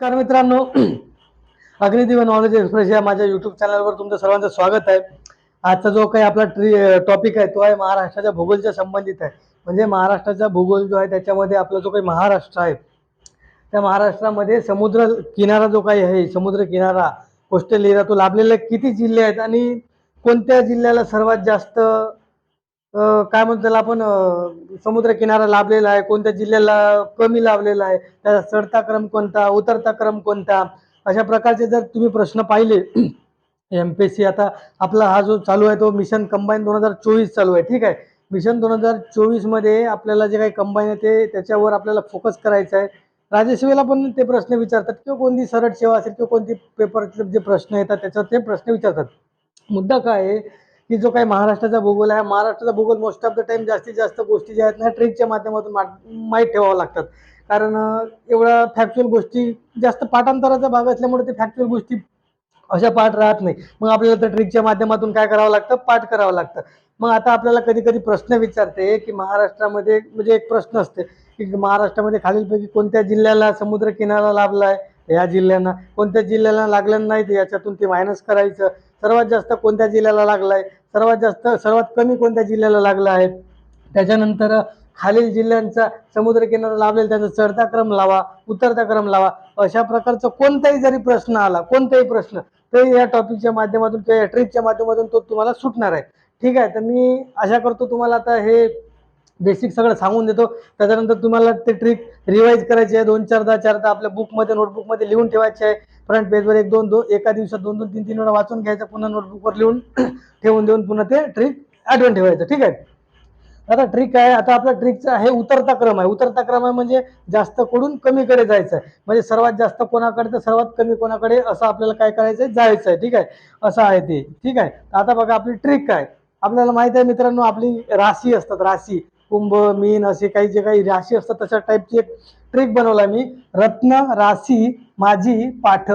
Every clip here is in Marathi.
नमस्कार मित्रांनो. अग्निदिव्य नॉलेज एक्सप्रेस या माझ्या युट्यूब चॅनलवर तुमचं सर्वांचं स्वागत आहे. आजचा जो काही आपला टॉपिक आहे तो आहे महाराष्ट्राच्या भूगोलच्या संबंधित आहे. म्हणजे महाराष्ट्राचा भूगोल जो आहे त्याच्यामध्ये आपला जो काही महाराष्ट्र आहे त्या महाराष्ट्रामध्ये समुद्र किनारा जो काही आहे, समुद्र किनारा कोस्टल एरिया तो लाभलेले किती जिल्हे आहेत आणि कोणत्या जिल्ह्याला सर्वात जास्त काय म्हणतो त्याला आपण समुद्र किनारा लाभलेला आहे, कोणत्या जिल्ह्याला कमी लाभलेला आहे, त्याचा चढता क्रम कोणता, उतरता क्रम कोणता, अशा प्रकारचे जर तुम्ही प्रश्न पाहिले एमपीएससी आता आपला हा जो चालू आहे तो मिशन कंबाईन 2024 चालू आहे. ठीक आहे. मिशन 2024 मध्ये आपल्याला जे काही कंबाईन आहे ते त्याच्यावर आपल्याला फोकस करायचा आहे. राज्यसेवेला पण ते प्रश्न विचारतात किंवा कोणती सरळ सेवा असेल किंवा कोणती पेपरचे जे प्रश्न येतात त्याच्यावर ते प्रश्न विचारतात. मुद्दा काय आहे की जो काही महाराष्ट्राचा भूगोल आहे, महाराष्ट्राचा भूगोल मोस्ट ऑफ द टाइम जास्तीत जास्त गोष्टी ज्या आहेत ना ट्रिकच्या माध्यमातून माहीत ठेवावं लागतात. कारण एवढ्या फॅक्च्युअल गोष्टी जास्त पाठांतराचा भाग असल्यामुळे ते फॅक्च्युअल गोष्टी अशा पाठ राहत नाही. मग आपल्याला तर ट्रिकच्या माध्यमातून काय करावं लागतं, पाठ करावं लागतं. मग आता आपल्याला कधी कधी प्रश्न विचारते की महाराष्ट्रामध्ये म्हणजे एक प्रश्न असते की महाराष्ट्रामध्ये खालीलपैकी कोणत्या जिल्ह्याला समुद्र किनारा लाभला आहे, या जिल्ह्यांना कोणत्या जिल्ह्याला लागलं नाही ते याच्यातून ते मायनस करायचं. सर्वात जास्त कोणत्या जिल्ह्याला लागला आहे, सर्वात कमी कोणत्या जिल्ह्याला लागला आहे. त्याच्यानंतर खालील जिल्ह्यांचा समुद्र किनारा लाभलेला त्याचा चढता क्रम लावा, उतरता क्रम लावा. अशा प्रकारचा कोणताही जरी प्रश्न आला, कोणताही प्रश्न, तर या टॉपिकच्या माध्यमातून किंवा या ट्रिकच्या माध्यमातून तो तुम्हाला सुटणार आहे. ठीक आहे. तर मी आशा करतो तुम्हाला आता हे बेसिक सगळं सांगून देतो. त्याच्यानंतर तुम्हाला ते ट्रिक रिवाईज करायची आहे, 2-4दा आपल्या बुकमध्ये नोटबुकमध्ये लिहून ठेवायचे आहे. फ्रंट पेजवर 1-2 एका दिवसात 2-3 वेळा वाचून घ्यायचं, पुन्हा नोटबुकवर लिहून ठेवून देऊन पुन्हा ते ट्रिक आठवण ठेवायचं. ठीक आहे. आता ट्रिक आहे, आता आपला ट्रिकचा आहे उतरता क्रम आहे. उतरता क्रम आहे म्हणजे जास्त कडून कमीकडे जायचं आहे. म्हणजे सर्वात जास्त कोणाकडे तर सर्वात कमी कोणाकडे असं आपल्याला काय करायचं आहे, जायचं आहे. ठीक आहे. असं आहे ते. ठीक आहे. आता बघा आपली ट्रिक काय. आपल्याला माहित आहे मित्रांनो, आपली राशी असतात, राशी कुंभ मीन असे काही जे काही राशी असतात तशा टाईपची एक ट्रिक बनवला मी. रत्न राशी माझी पाठ.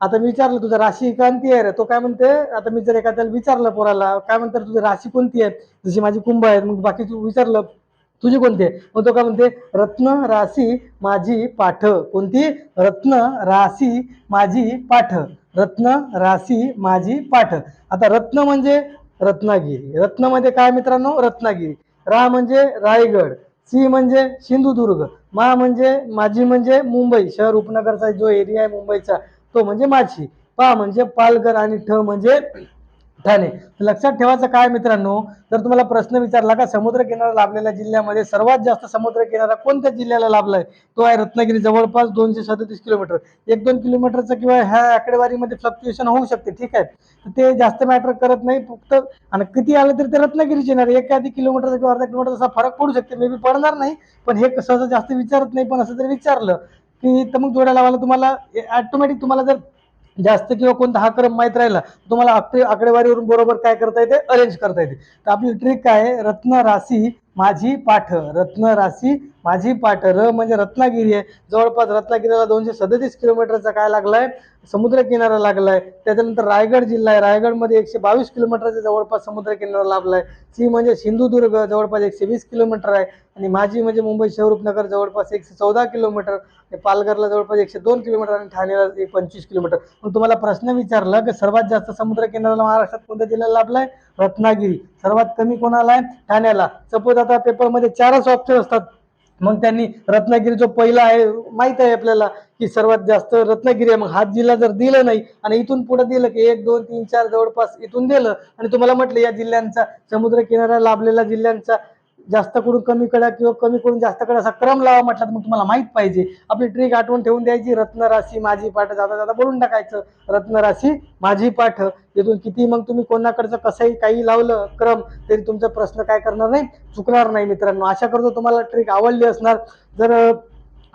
आता मी विचारलं तुझं राशी कोणती आहे रे, तो काय म्हणते, आता मी जर एखाद्याला विचारलं पोराला काय म्हणतात तुझी राशी कोणती आहे, जशी माझी कुंभ आहे, मग बाकी तू विचारलं तुझी कोणती आहे, मग तो काय म्हणते रत्न राशी माझी पाठ. कोणती? रत्न राशी माझी पाठ. रत्न राशी माझी पाठ. आता रत्न म्हणजे रत्नागिरी. रत्न म्हणजे काय मित्रांनो, रत्नागिरी. रा म्हणजे रायगड, सी म्हणजे सिंधुदुर्ग, मा म्हणजे माझी म्हणजे मुंबई शहर उपनगरचा जो एरिया आहे मुंबईचा तो म्हणजे माझी, पा म्हणजे पालघर आणि ठ म्हणजे ठाणे. लक्षात ठेवायचं काय मित्रांनो, जर तुम्हाला प्रश्न विचारला का समुद्र किनारा लाभलेल्या जिल्ह्यामध्ये सर्वात जास्त समुद्र किनारा कोणत्या जिल्ह्याला लाभलाय, तो आहे रत्नागिरी. जवळपास 237 किलोमीटर. 1-2 किलोमीटरचं किंवा ह्या आकडेवारीमध्ये फ्लक्च्युएशन होऊ शकते. ठीक आहे. ते जास्त मॅटर करत नाही. फक्त आणि किती आलं तरी ते रत्नागिरीचे येणार. एखादी किलोमीटरचा किंवा अर्धा किलोमीटरचा फरक पडू शकते, मे बी पडणार नाही, पण हे कसं जास्त विचारत नाही. पण असं जर विचारलं की तर मग जोड्या लावायला तुम्हाला ऑटोमॅटिक तुम्हाला जर जास्त किंवा कोणता हा क्रम माहीत राहिला तुम्हाला आकडेवारीवरून बरोबर काय करता येते, अरेंज करता येते. तर आपली ट्रिक काय आहे, रत्न राशी माझी पाठ. रत्न राशी माझी पाठ. र म्हणजे रत्नागिरी आहे. जवळपास रत्नागिरीला 237 किलोमीटरचा काय लागलाय, समुद्र किनारा लागलाय. त्याच्यानंतर रायगड जिल्हा आहे, रायगडमध्ये 122 किलोमीटरचा जवळपास समुद्र किनारा लाभलाय. सी म्हणजे सिंधुदुर्ग जवळपास 120 किलोमीटर आहे. आणि माझी म्हणजे मुंबई शहर उपनगर जवळपास 114 किलोमीटर. पालघरला जवळपास 102 किलोमीटर आणि ठाण्याला 25 किलोमीटर. मग तुम्हाला प्रश्न विचारला की सर्वात जास्त समुद्र किनारा महाराष्ट्रात कोणत्या जिल्ह्याला लाभलाय, रत्नागिरी. सर्वात कमी कोणाला आहे, ठाण्याला. सपोज आता पेपरमध्ये 4च ऑप्शन असतात, मग त्यांनी रत्नागिरी जो पहिला आहे माहित आहे आपल्याला की सर्वात जास्त रत्नागिरी आहे, मग हात जिल्हा जर दिलं नाही आणि इथून पुढे दिलं की 1, 2, 3, 4 जवळपास इथून दिलं आणि तुम्हाला म्हटलं या जिल्ह्यांचा समुद्र किनारा लाभलेल्या जिल्ह्यांचा जास्त कडून कमी कडा किंवा कमी कडून जास्त कडा असा क्रम लावा म्हटलं, तर मग तुम्हाला माहित पाहिजे. आपली ट्रिक आठवण ठेवून द्यायची, रत्न राशी माझी पाठ. जाता जाता बोलून टाकायचं रत्न राशी माझी पाठ. इथून किती मग तुम्ही कोणाकडचं कसंही काही लावलं क्रम तरी तुमचा प्रश्न काय करणार नाही, चुकणार नाही मित्रांनो. आशा करतो तुम्हाला ट्रिक आवडली असणार. जर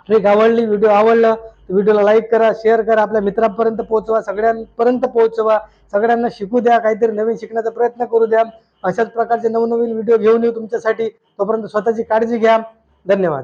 ट्रिक आवडली, व्हिडिओ आवडला तर व्हिडिओला लाईक करा, शेअर करा, आपल्या मित्रांपर्यंत पोहोचवा, सगळ्यांपर्यंत पोहोचवा, सगळ्यांना शिकू द्या, काहीतरी नवीन शिकण्याचा प्रयत्न करू द्या. अशाच प्रकारचे नवनवीन व्हिडिओ घेऊन येऊ तुमच्यासाठी. तोपर्यंत स्वतःची काळजी घ्या. धन्यवाद.